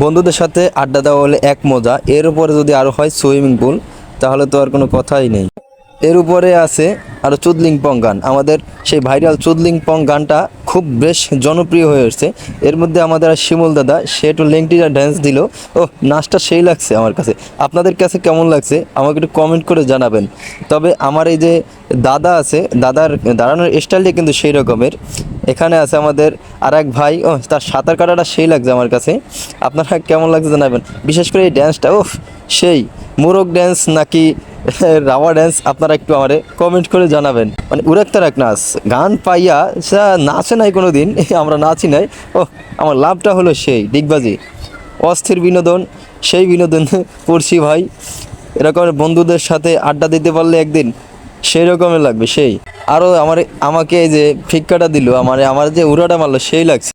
বন্ধুদের সাথে আড্ডা দেওয়া হলে এক মজা, এর উপরে যদি আরও হয় সুইমিং পুল, তাহলে তো আর কোনো কথাই নেই। এর উপরে আছে আরও চুদলিংপং গান। আমাদের সেই ভাইরাল চুদলিংপং গানটা খুব বেশ জনপ্রিয় হয়ে এসছে। এর মধ্যে আমাদের আর শিমুল দাদা, সে একটু লেংটিরা ড্যান্স দিল। ও, নাচটা সেই লাগছে আমার কাছে। আপনাদের কাছে কেমন লাগছে আমাকে একটু কমেন্ট করে জানাবেন। তবে আমার এই যে দাদা আছে, দাদার দাঁড়ানোর স্টাইলটা কিন্তু সেই রকমের। এখানে আছে আমাদের আর এক ভাই, ও তার সাঁতার কাটাটা সেই লাগছে আমার কাছে। আপনারা কেমন লাগছে জানাবেন। বিশেষ করে এই ড্যান্সটা, ও সেই মোরগ ড্যান্স নাকি রাওয়া ড্যান্স, আপনারা একটু আমারে কমেন্ট করে জানাবেন। মানে উড়াক্তার এক নাচ, গান পাইয়া সে নাচে নাই কোনো দিন, আমরা নাচি নাই। ও, আমার লাভটা হলো সেই ডিগবাজি, অস্থির বিনোদন, সেই বিনোদন করছি ভাই। এরকম বন্ধুদের সাথে আড্ডা দিতে পারলে একদিন সেই রকমের লাগবে সেই। আরও আমাকে এই যে ফিক্কাটা দিল, আমার যে উড়াটা মারলো সেই লাগছে।